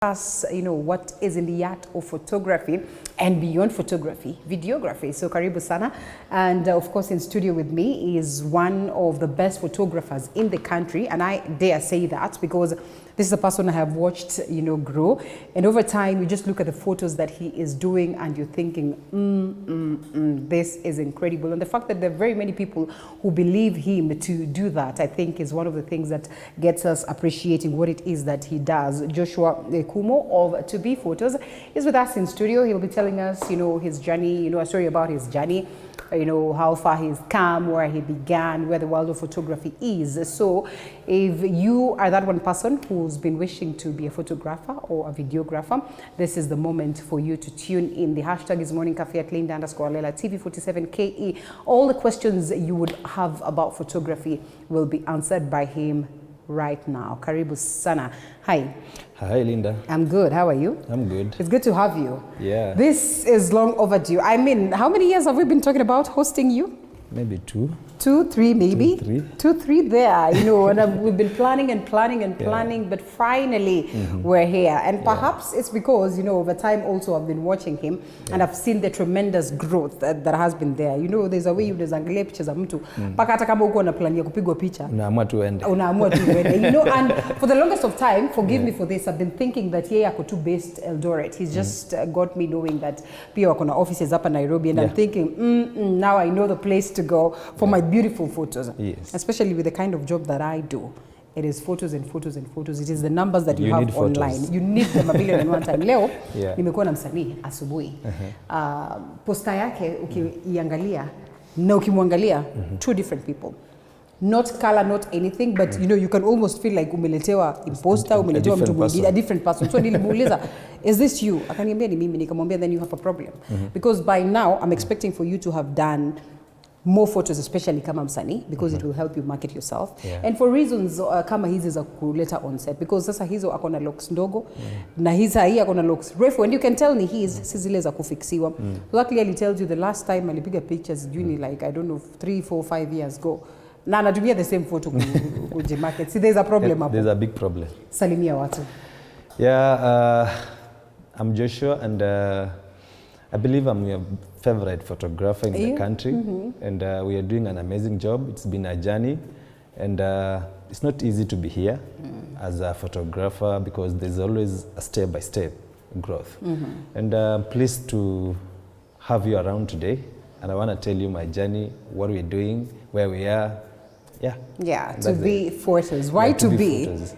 us, what is in the art of photography and beyond photography, videography. So karibu sana. And of course in studio with me is one of the best photographers in the country, and I dare say that because this is a person I have watched, grow. And over time, you just look at the photos that he is doing and you're thinking, this is incredible. And the fact that there are very many people who believe him to do that, I think is one of the things that gets us appreciating what it is that he does. Joshua Kumo of To Be Photos is with us in studio. He'll be telling us, his journey, a story about his journey, how far he's come, where he began, where the world of photography is. So if you are that one person who's been wishing to be a photographer or a videographer, this is the moment for you to tune in. The hashtag is Morning Cafe at Linda_Lela TV47KE. All the questions you would have about photography will be answered by him right now. Karibu sana. Hi. Hi, Linda. I'm good. How are you? I'm good. It's good to have you. Yeah. This is long overdue. I mean, how many years have we been talking about hosting you? Maybe 2. 2, 3 maybe? 2, 3 there, and we've been planning, yeah. but finally we're here. And perhaps it's because, over time also I've been watching him and I've seen the tremendous growth that has been there. There's a way you desangalia picha za mtu. Paka hata kama uko na plan ya kupigwa picha. Unaamua tu uende. And for the longest of time, forgive me for this, I've been thinking that yeye ako tu based Eldoret. He's just got me knowing that pia wako na offices hapa Nairobi, and I'm thinking, now I know the place to go for my beautiful photos, yes. Especially with the kind of job that I do. It is photos and photos and photos. It is the numbers that you have online. You need them a billion and one time. Leo, nimekuwa na msanii asubuhi. Posta yake ukiangalia na ukimwangalia, 2 different people. Not color, not anything, but you can almost feel like umeletewa imposter, umeletewa mtu mwingine, a different person. So nilimuuliza, is this you? Akaniambia ni mimi, nikamwambia then you have a problem. Because by now I'm expecting for you to have done more photos, especially kama msanii, because it will help you market yourself. And for reasons kama hizi za kuleta on set, because sasa hizo akona looks ndogo na hiza hii akona looks refu, and you can tell ni his si zile za kufixiwa. So that clearly tells you the last time alipiga pictures during like I don't know 3, 4, 5 years ago. Na anatumia the same photo kuje market. See, there's a problem hapo. There's a big problem. Salimia watu. Yeah, I'm Joshua, and I believe I'm your favorite photographer in the country, and we are doing an amazing job. It's been a journey, and it's not easy to be here as a photographer because there's always a step-by-step growth. And I'm pleased to have you around today, and I want to tell you my journey, what we're doing, where we are. Yeah, To Be Photos. Why To Be? Photos.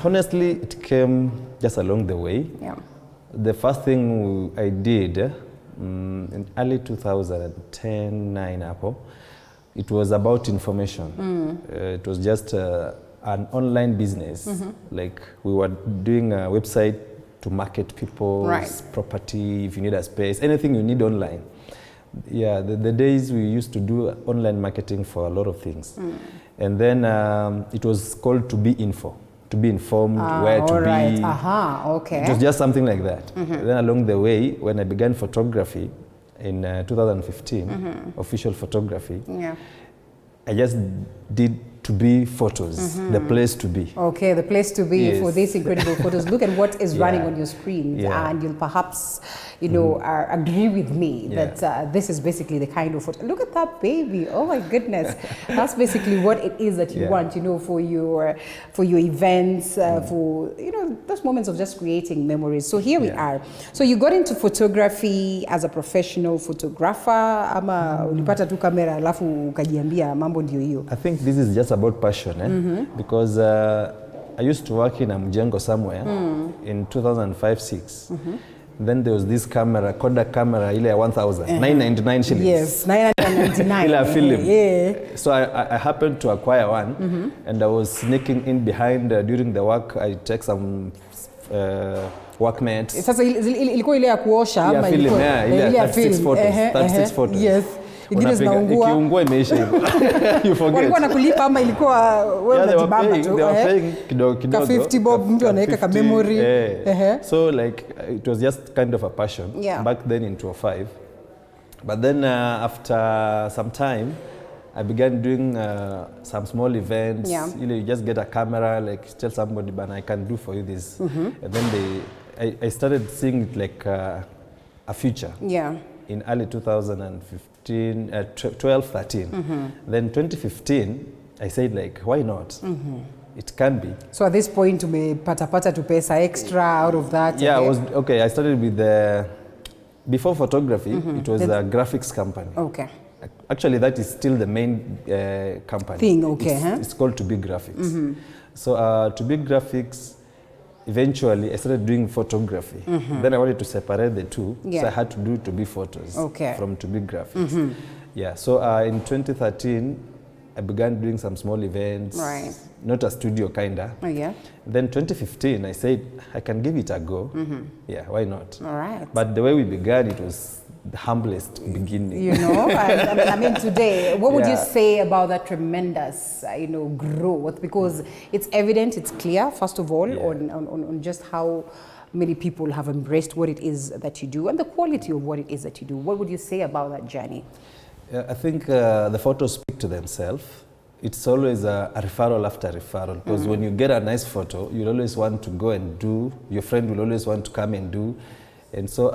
Honestly, it came just along the way. Yeah. The first thing I did in early 2010-9 Apple, it was about information. It was just an online business. Like we were doing a website to market people's property, if you need a space, anything you need online. Yeah, the days we used to do online marketing for a lot of things. And then it was called To Be Info. To be informed, where to be. Okay. It was just something like that. Then along the way, when I began photography in 2015, official photography, I just did To Be Photos, the place to be. Okay, the place to be for these incredible photos. Look at what is running on your screen, and you'll perhaps, agree with me that this is basically the kind of photo. Look at that baby! Oh my goodness, that's basically what it is that you want, for your events, for those moments of just creating memories. So here we are. So you got into photography as a professional photographer, ama ulipata tu kamera alafu ukajiambia mambo ndio hiyo? I think this is just about passion, because I used to work in a mjengo somewhere in 2005-6. Then there was this camera, Kodak camera, ile 1000, 999 shillings. Yes, 999. Ile film. So I happened to acquire one, and I was sneaking in behind during the work. I take some workmates. Sasa ilikuwa ile ya kuosha ama ilikuwa ile 36 photos. Yes. Ingine zinaungua. Ikiungua imeisha hivyo. You forget. Walikuwa nakulipa ama ilikuwa wewe unajibamba tu? They were paying kidogo. Ka 50 bob mtu anaweka ka memory. So like it was just kind of a passion back then in 2005. But then after some time I began doing some small events. Yeah. You know, you just get a camera, like tell somebody, but I can do for you this. And then I started seeing it like a future. Yeah. In early 2015, 12, 13. Then 2015, I said like, why not? It can be. So at this point, me pata to pesa extra out of that. Yeah, I started with before photography, it was a graphics company. Okay. Actually, that is still the main company. Thing, okay. It's called To Be Graphics. So To Be Graphics, eventually I started doing photography. Then I wanted to separate the two, so I had to do To Be Photos from To Be Graphics. Yeah, so in 2013, I began doing some small events, not a studio kinda. Oh, yeah. Then 2015, I said, I can give it a go. Yeah, why not? All right. But the way we began, it was the humblest beginning. You know, I mean, today, what would you say about that tremendous, growth? Because it's evident, it's clear, first of all, on just how many people have embraced what it is that you do and the quality of what it is that you do. What would you say about that journey? I think the photos speak to themselves. It's always a referral after referral, because when you get a nice photo, you'll always want to go and do. Your friend will always want to come and do. And so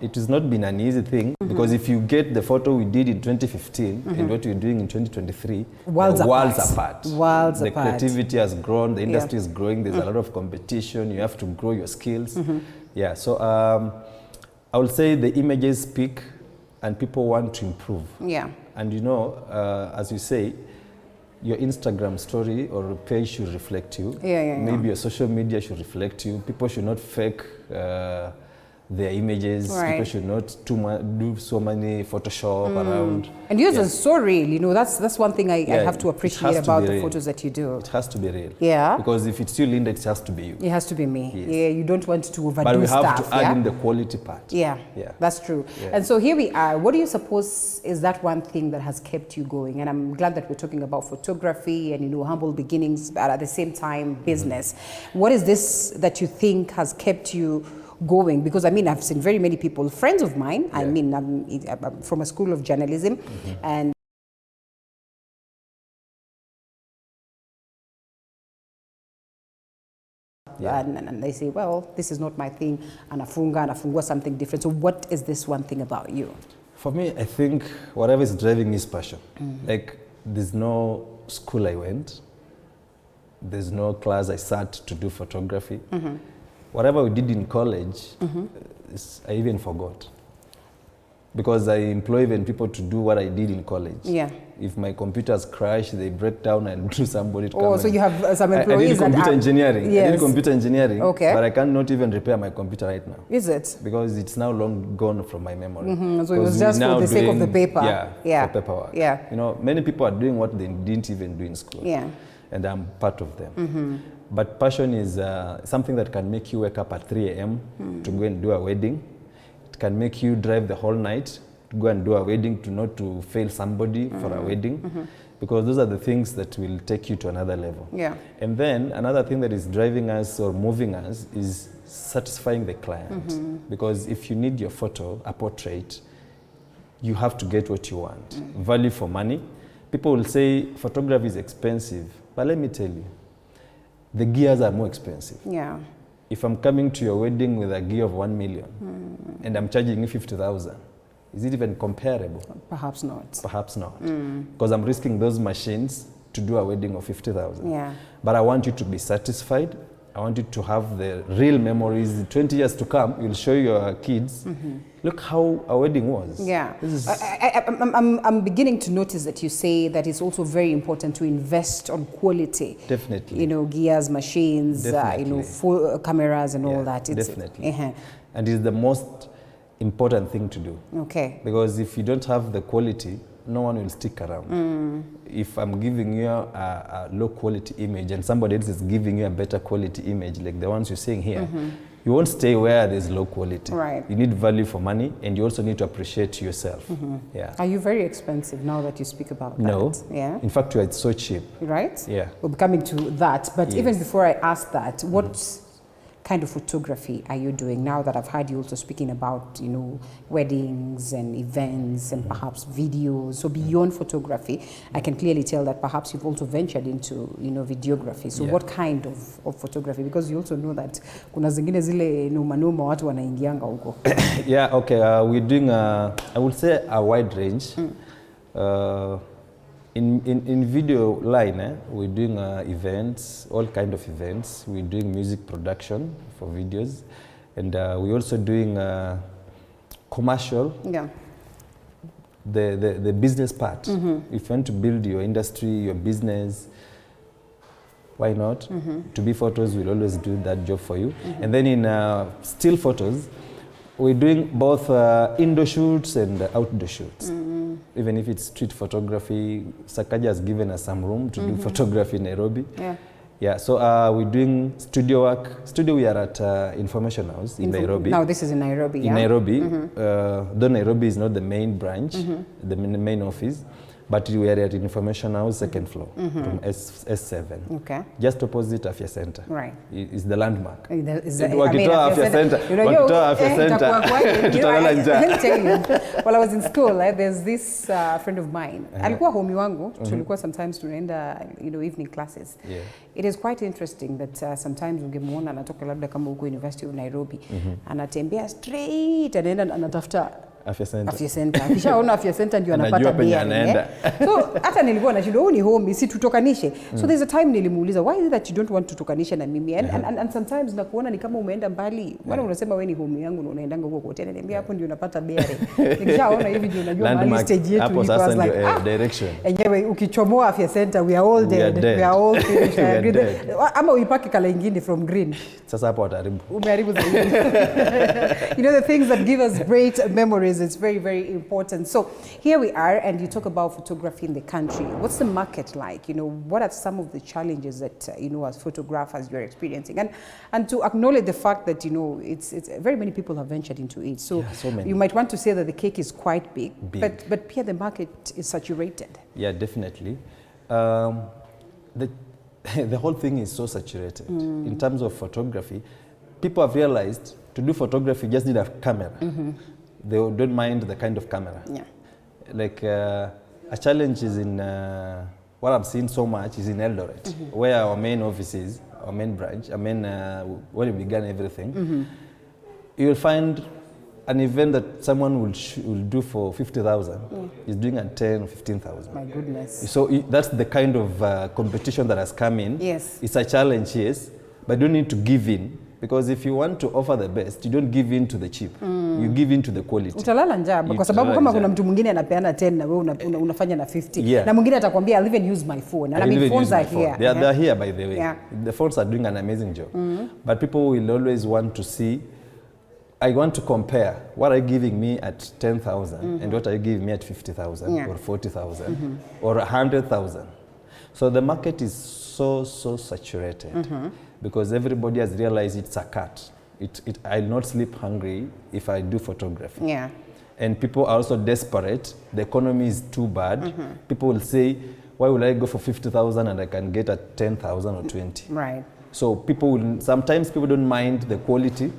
it has not been an easy thing, because if you get the photo we did in 2015 and what we're doing in 2023, worlds apart. The creativity has grown, the industry is growing, there's a lot of competition, you have to grow your skills. Yeah, so I would say the images speak and people want to improve. Yeah. And as you say, your Instagram story or page should reflect you. Maybe your social media should reflect you. People should not fake their images. People should not do so many Photoshop around. And yours is so real, that's one thing I have to appreciate about the photos that you do. It has to be real. Yeah. Because if it's you, Linda, it has to be you. It has to be me. Yes. Yeah, you don't want to overdo stuff. But we have to add in the quality part. Yeah, that's true. Yeah. And so here we are. What do you suppose is that one thing that has kept you going? And I'm glad that we're talking about photography and, humble beginnings, but at the same time, business. What is this that you think has kept you going? Because I've seen very many people, friends of mine, I'm from a school of journalism, and and they say, well, this is not my thing, and afungua something different. So what is this one thing about you? For me, I think whatever is driving me is passion. Like, there's no school I went, there's no class I sat to do photography. Whatever we did in college, I even forgot. Because I employ even people to do what I did in college. Yeah. If my computers crash, they break down and do somebody to come. Oh, so you have some employees I did computer engineering. Yes. I did computer engineering, but I cannot even repair my computer right now. Is it? Because it's now long gone from my memory. So it was just for the sake of the paper. Yeah, for paperwork. Yeah. Many people are doing what they didn't even do in school. Yeah. And I'm part of them. But passion is something that can make you wake up at 3 a.m. to go and do a wedding. It can make you drive the whole night to go and do a wedding, not to fail somebody for a wedding. Because those are the things that will take you to another level. Yeah. And then another thing that is driving us or moving us is satisfying the client. Because if you need your photo, a portrait, you have to get what you want. Value for money. People will say photography is expensive, but let me tell you, the gears are more expensive. Yeah. If I'm coming to your wedding with a gear of 1 million and I'm charging you 50,000, is it even comparable? Perhaps not. Perhaps not. Because I'm risking those machines to do a wedding of 50,000. Yeah. But I want you to be satisfied. I want you to have the real memories. 20 years to come, you'll show your kids, look how a wedding was. Yeah. I'm beginning to notice that you say that it's also very important to invest on quality. Definitely. Gears, machines, full cameras and all that. Definitely. And it's the most important thing to do. Okay. Because if you don't have the quality, no one will stick around. If I'm giving you a low quality image and somebody else is giving you a better quality image, like the ones you're seeing here, you won't stay where there's low quality. Right. You need value for money, and you also need to appreciate yourself. Yeah. Are you very expensive now that you speak about that? No. Yeah. In fact, it's so cheap. Right? Yeah. We'll be coming to that, but even before I ask that, what kind of photography are you doing now that I've heard you also speaking about, you know, weddings and events and perhaps videos? So beyond photography, I can clearly tell that perhaps you've also ventured into, you know, videography. So what kind of photography? Because you also know that kuna zingine zile noma watu wanaingianga huko. Yeah, okay. We're doing, I would say, a wide range. In video line, we're doing events, all kind of events. We're doing music production for videos, and we're also doing commercial. Yeah. The business part. If you want to build your industry, your business, why not? To be photos will always do that job for you. And then in still photos, we're doing both indoor shoots and outdoor shoots. Even if it's street photography, Sakaja has given us some room to do photography in Nairobi. Yeah. Yeah, so we're doing studio work. Studio, we are at Information House in Nairobi. Now this is in Nairobi, in Nairobi. Though Nairobi is not the main branch, the main office, but we are at Information House, second floor, from S7. Okay. Just opposite Afya Center. Right. It's the landmark. Wakitoa Afya Center. Let me tell you, while I was in school, there's this friend of mine. Alikuwa homie wangu, tulikuwa sometimes tunaenda, you know, evening classes. Yeah. It is quite interesting that sometimes ungemuona anatoka labda kama huko University of Nairobi, anatembea straight, anaenda anatafuta Afya Center. Akishaona Afya Center ndio anapata bia. So hata nilikuwa na shida, ni home, si tutokanishe. So there's a time nilimuuliza, why is it that you don't want to tokanisha na mimi? And sometimes nakuona ni kama umeenda mbali. Wana unasema wewe ni home yangu na unaendanga huko kote. Niambia hapo ndio unapata bia. Nikishaona hivi ndio unajua mahali stage yetu iko, was like direction. Anyway, ukichomoa Afya Center, we are all dead. We are all finished. Ama uipake kala ingine from green. Sasa hapo wataribu. Umeharibu zaidi. You know, the things that give us great memories, it's very, very important. So here we are, and you talk about photography in the country. What's the market like? You know, what are some of the challenges that, you know, as photographers you're experiencing? And to acknowledge the fact that, you know, it's very many people have ventured into it. So, yeah, so you might want to say that the cake is quite big. But here the market is saturated. Yeah, definitely. The whole thing is so saturated. In terms of photography, people have realized to do photography, you just need a camera. They don't mind the kind of camera. Yeah. Like a challenge is in, what I've seen so much is in Eldoret, where our main office is, our main branch, where we began everything. You'll find an event that someone will do for 50,000 is doing at 10 or 15,000. My goodness. So that's the kind of competition that has come in. Yes. It's a challenge, yes, but you don't need to give in. Because if you want to offer the best, you don't give in to the cheap. You give in to the quality. Utalala njaa kwa sababu kama kuna mtu mwingine anapeana 10 na wewe unafanya na 50. Na mwingine atakwambia I'll even use my phone. And I mean phones are here. They're here, by the way. Yeah. The phones are doing an amazing job. But people will always want to see, I want to compare what are you giving me at 10,000 and what are you giving me at 50,000 or 40,000 or 100,000. So the market is so saturated. Because everybody has realized it's a cut. I'll not sleep hungry if I do photography. Yeah. And people are also desperate. The economy is too bad. People will say, why will I go for 50,000 and I can get at 10,000 or 20? Right. So sometimes people don't mind the quality,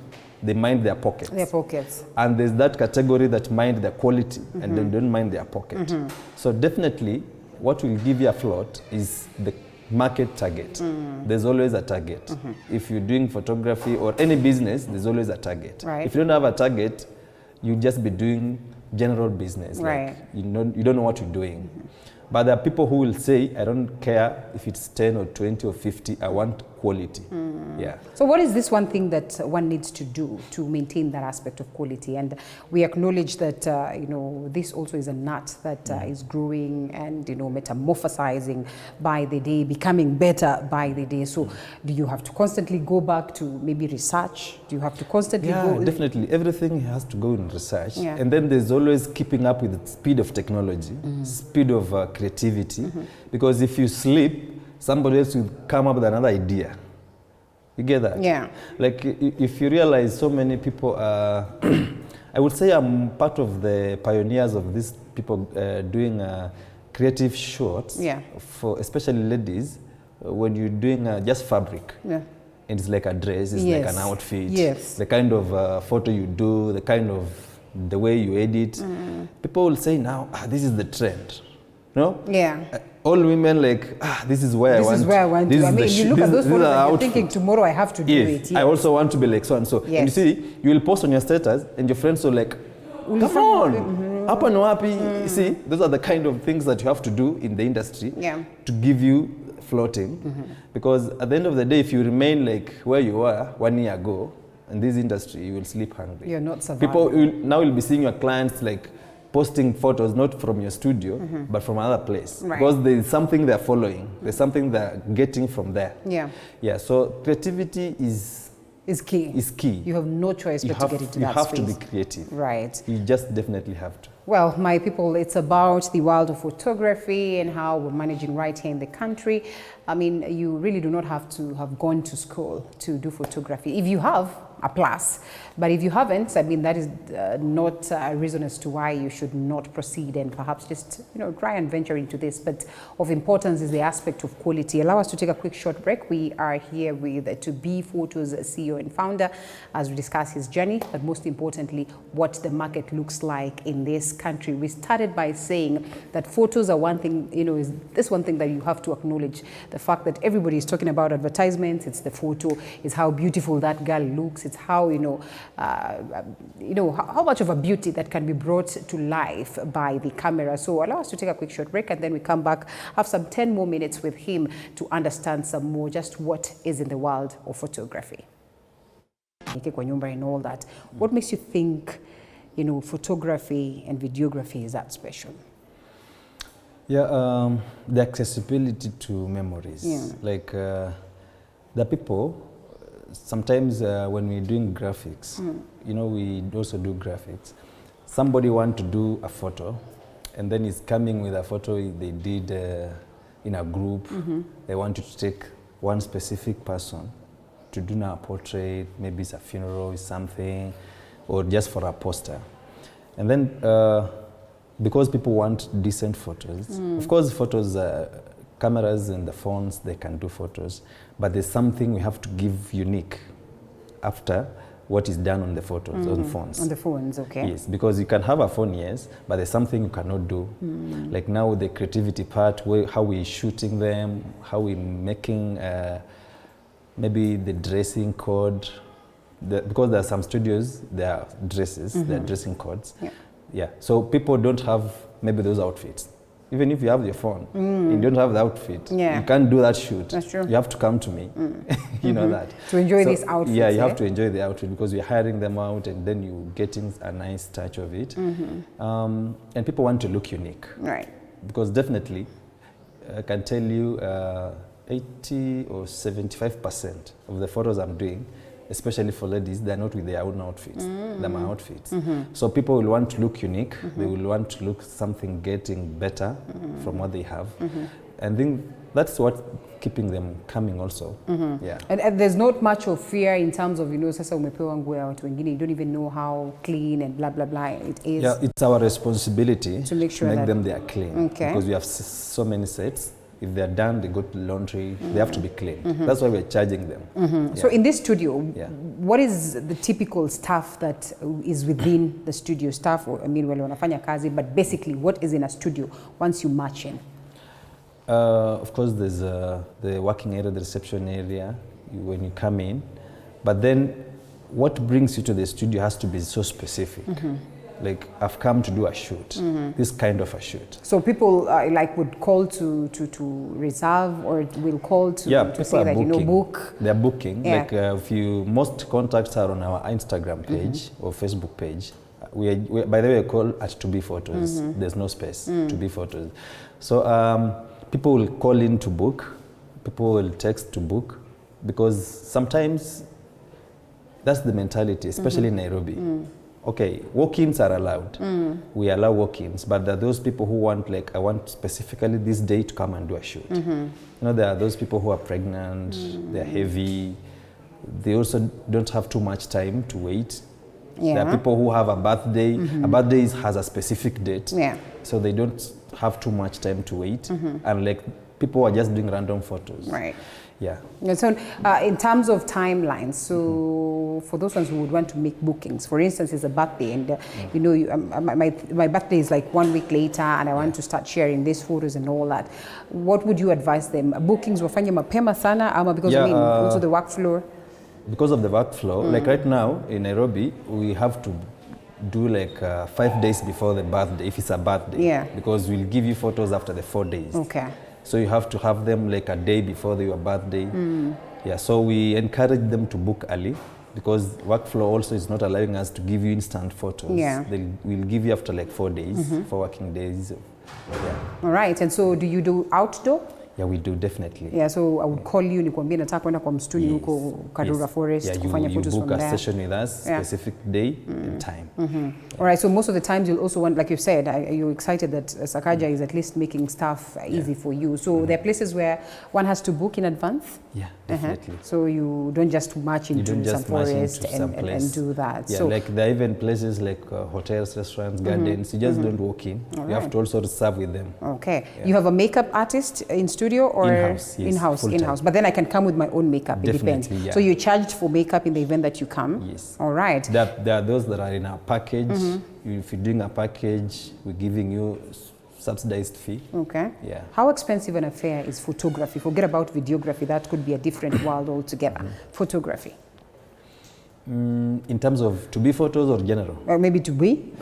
they mind their pockets. Their pockets. And there's that category that mind the quality and they don't mind their pocket. So definitely, what will give you a float is the market target. There's always a target. If you're doing photography or any business, there's always a target. Right. If you don't have a target, you just be doing general business. Right. Like you don't know what you're doing. But there are people who will say, I don't care if it's 10 or 20 or 50, I want quality. Yeah. So what is this one thing that one needs to do to maintain that aspect of quality? And we acknowledge that, you know, this also is a nut that is growing and, you know, metamorphosizing by the day, becoming better by the day. So do you have to constantly go back to maybe research? Do you have to constantly go? Yeah, definitely. Everything has to go in research. Yeah. And then there's always keeping up with the speed of technology, speed of creativity. Because if you sleep, somebody else will come up with another idea. You get that? Yeah. Like if you realize so many people I would say I'm part of the pioneers of these people doing creative shorts for especially ladies when you're doing just fabric. Yeah. and it's like a dress, it's Yes. like an outfit. Yes. The kind of photo you do, the way you edit. People will say now, this is the trend. No? Yeah. All women like, this is where This I want. is where I want this to. I is mean, the you look at those these photos are and you're outfit. thinking, tomorrow I have to do Yes, it. I also want to be like so and so. Yes. And you see, you will post on your status and your friends will like, come on, up and happy. You see, those are the kind of things that you have to do in the industry to give you floating. Because at the end of the day, if you remain like where you were 1 year ago in this industry, you will sleep hungry. You're not surviving. People now will be seeing your clients like posting photos not from your studio but from another place, because there is something they're following, there's something they're getting from there. Yeah, so creativity is key. You have no choice but to get into that have space. to be creative. Right. You just definitely have to. Well, my people, it's about the world of photography and how we're managing right here in the country. I mean, you really do not have to have gone to school to do photography. If you have, a plus. But if you haven't, I mean, that is not a reason as to why you should not proceed and perhaps just, try and venture into this. But of importance is the aspect of quality. Allow us to take a quick short break. We are here with To Be Photos CEO and founder as we discuss his journey, but most importantly, what the market looks like in this country. We started by saying that photos are one thing, is this one thing that you have to acknowledge. The fact that everybody is talking about advertisements, it's the photo, it's how beautiful that girl looks, it's how, how much of a beauty that can be brought to life by the camera. So allow us to take a quick short break and then we come back, have some 10 more minutes with him to understand some more just what is in the world of photography. And all that. What makes you think, photography and videography is that special? Yeah, the accessibility to memories. Yeah. Like the people, sometimes when we're doing graphics, we also do graphics. Somebody want to do a photo and then he's coming with a photo they did in a group. They want you to take one specific person to do now a portrait, maybe it's a funeral, it's something, or just for a poster. And then because people want decent photos, of course photos, cameras and the phones, they can do photos, but there's something we have to give unique after what is done on the photos, on phones. On the phones, okay. Yes, because you can have a phone, yes, but there's something you cannot do. Like now the creativity part, how we're shooting them, how we're making maybe the dressing code, because there are some studios, there are dresses, there are dressing codes. Yeah, so people don't have maybe those outfits. Even if you have your phone, you don't have the outfit. You can't do that shoot. That's true. You have to come to me. You know that. To enjoy this outfit. Yeah, you have to enjoy the outfit because you're hiring them out and then you're getting a nice touch of it. And people want to look unique. Right. Because definitely, I can tell you 80 or 75% of the photos I'm doing, especially for ladies, they're not with their own outfits. They're my outfits. So people will want to look unique. They will want to look something getting better from what they have. And then that's what keeping them coming also. Yeah. And there's not much of fear in terms of, sasa umepewa nguo ya watu wengine, you don't even know how clean and blah, blah, blah it is. Yeah, it's our responsibility to make sure them they are clean. Okay. Because we have so many sets. If they're done, they go to laundry, they have to be clean. That's why we're charging them. Yeah. So in this studio, what is the typical stuff that is within the studio staff? I mean, well, wanafanya kazi, but basically what is in a studio once you march in? Of course, there's the working area, the reception area, when you come in. But then what brings you to the studio has to be so specific. Like, I've come to do a shoot, this kind of a shoot. So people would call to reserve, or will call to say that, book? They're booking. Yeah. Like most contacts are on our Instagram page or Facebook page. We by the way, we call at To Be Photos. There's no space, To Be Photos. So people will call in to book. People will text to book, because sometimes that's the mentality, especially in Nairobi. Okay, walk-ins are allowed. We allow walk-ins, but there are those people who want, like, I want specifically this day to come and do a shoot. There are those people who are pregnant, they're heavy, they also don't have too much time to wait. There are people who have a birthday. A birthday has a specific date, so they don't have too much time to wait. And like, people are just doing random photos. Right. Yeah. And so, in terms of timelines, so for those ones who would want to make bookings, for instance, it's a birthday, and you know, my birthday is like 1 week later, and I want to start sharing these photos and all that. What would you advise them? Bookings wafanye mapema sana, ama because I mean, also the workflow. Because of the workflow, like right now in Nairobi, we have to do like 5 days before the birthday, if it's a birthday. Yeah. Because we'll give you photos after the 4 days. Okay. So you have to have them like a day before your birthday. Yeah, so we encourage them to book early because workflow also is not allowing us to give you instant photos. Yeah. We'll give you after like 4 days, 4 working days. Yeah. All right, and so do you do outdoor? Yeah, we do definitely. Yeah, so I would call you nikwambie nataka kwenda kwa msituni huko Karura Forest Yeah, kufanya photos you from book there. a session with us, specific day and time. All right, so most of the times you'll also want, like you said, you're excited that Sakaja is at least making stuff easy for you. So there are places where one has to book in advance? Yeah, definitely. So you don't just march into some forest and do that. Yeah, so like there are even places like hotels, restaurants, gardens. You just don't walk in. You have to also serve with them. Okay. Yeah. You have a makeup artist in studio or in-house? Yes, in-house. But then I can come with my own makeup. Definitely, it depends. yeah. So you charged for makeup in the event that you come? Yes. All right. There are those that are in our package. If you're doing a package, we're giving you subsidized fee. Okay. Yeah. How expensive an affair is photography? Forget about videography. That could be a different world altogether. Photography. In terms of to be photos or general? Or maybe to be?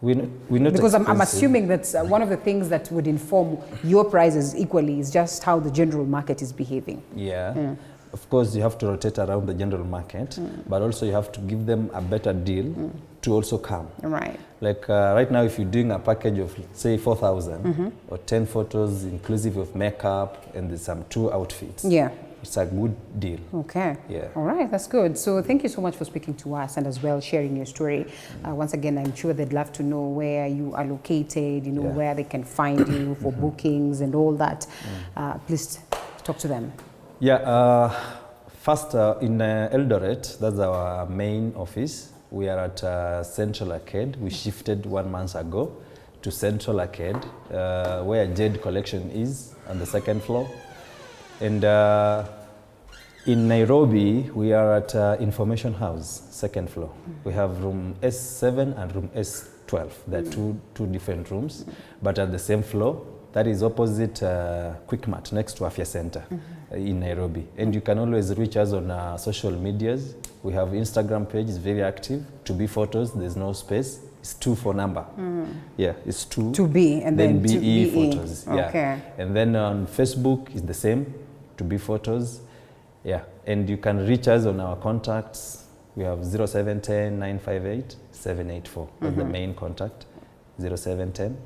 We're not because I'm expensive. assuming that one of the things that would inform your prices equally is just how the general market is behaving. Yeah. Of course, you have to rotate around the general market, but also you have to give them a better deal to also come. Right. Like right now, if you're doing a package of, say, 4,000 or 10 photos inclusive of makeup and there's some 2 outfits. Yeah. It's a good deal. Okay. Yeah. All right, that's good. So thank you so much for speaking to us and as well sharing your story. Once again, I'm sure they'd love to know where you are located, you know, where they can find you for bookings and all that. Please talk to them. Yeah, first in Eldoret, that's our main office. We are at Central Arcade. We shifted 1 month ago to Central Arcade, where Jade Collection is on the 2nd floor. And in Nairobi, we are at Information House, 2nd floor. We have room S7 and room S12. There are two different rooms, but at the same floor. That is opposite Quickmart, next to Afya Center in Nairobi. And you can always reach us on social medias. We have Instagram page, it's very active. To be photos, there's no space. It's 2 for number. Yeah, it's 2. To be, and then BE to BE. photos. Yeah. Okay. And then on Facebook, it's the same, to be photos. Yeah, and you can reach us on our contacts. We have 0710 958 784. That's the main contact, 0710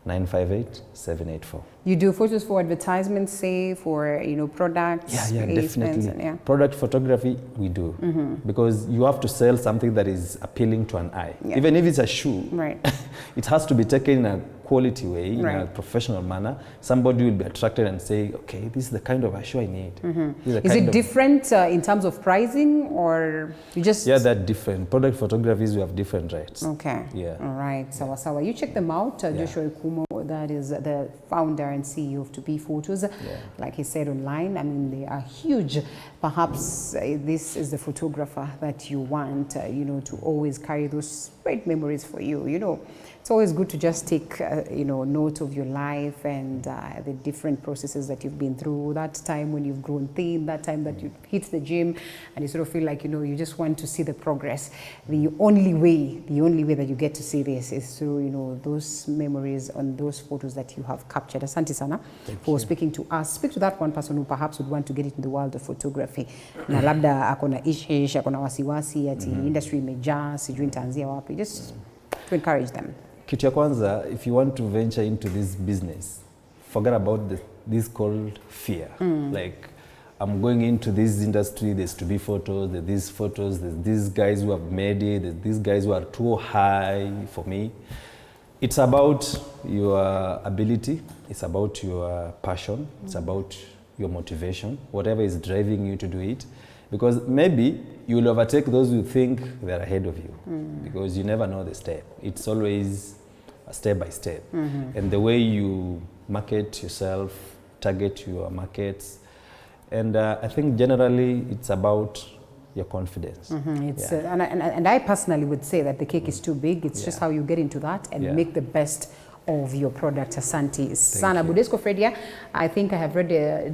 958 784. You do photos for advertisements, say, for, you know, products? Yeah, definitely. Yeah. Product photography, we do. Because you have to sell something that is appealing to an eye. Yeah. Even if it's a shoe, Right. it has to be taken in a quality way, in a professional manner. Somebody will be attracted and say, okay, this is the kind of a shoe I need. Is it different in terms of pricing, or you just... Yeah, they're different. Product photographies, we have different rates. Okay. Yeah. All right. Sawa sawa. You check them out. Joshua Ikumo, that is the founder and CEO of To Be Photos. Like he said online, I mean, they are huge. Perhaps this is the photographer that you want, you know, to always carry those great memories for you. You know, it's always good to just take, you know, note of your life and the different processes that you've been through. That time when you've grown thin, that time that you hit the gym, and you sort of feel like, you know, you just want to see the progress. The only way that you get to see this is through, you know, those memories on those photos that you have captured. Asante sana for speaking to us. Speak to that one person who perhaps would want to get into the world of photography. Na labda akona ish, akona wasiwasi, ati industry imejaa, sijui nitaanzia wapi. Just to encourage them. Kitu ya kwanza, if you want to venture into this business, forget about this called fear. Like, I'm going into this industry, there's to be photos, there's these photos, there's these guys who have made it, there's these guys who are too high for me. It's about your ability, it's about your passion, it's about your motivation, whatever is driving you to do it. Because maybe you will overtake those who think they're ahead of you, because you never know the step. It's always a step by step. And the way you market yourself, target your markets, And I think generally it's about your confidence. It's, and I personally would say that the cake is too big. It's just how you get into that and make the best of your product. Asante sana. Budesco Fredia, I think I have read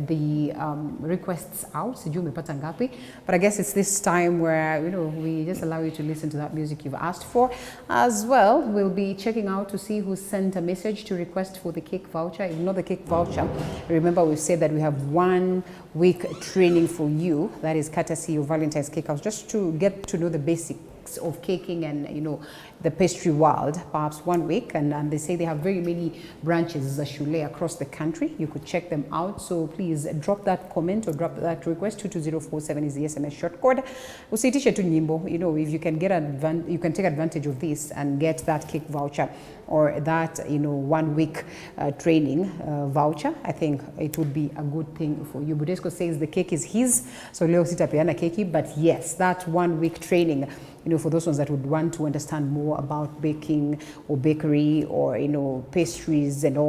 the requests out. Sijui umepata ngapi, but I guess it's this time where, you know, we just allow you to listen to that music you've asked for. As well, we'll be checking out to see who sent a message to request for the cake voucher. If not the cake voucher, remember we've said that we have 1 week training for you. That is courtesy of Valentine's Cake House, just to get to know the basics of caking and, you know, the pastry world, perhaps 1 week. And they say they have very many branches across the country. You could check them out. So please drop that comment or drop that request. 22047 is the SMS short code. Usitishe tu nyimbo. You know, if you can get you can take advantage of this and get that cake voucher or that, you know, 1 week training voucher. I think it would be a good thing for you. Budesco says the cake is his, so leo sitapeana keki, but yes, that 1 week training, you know, for those ones that would want to understand more about baking or bakery or, you know, pastries and all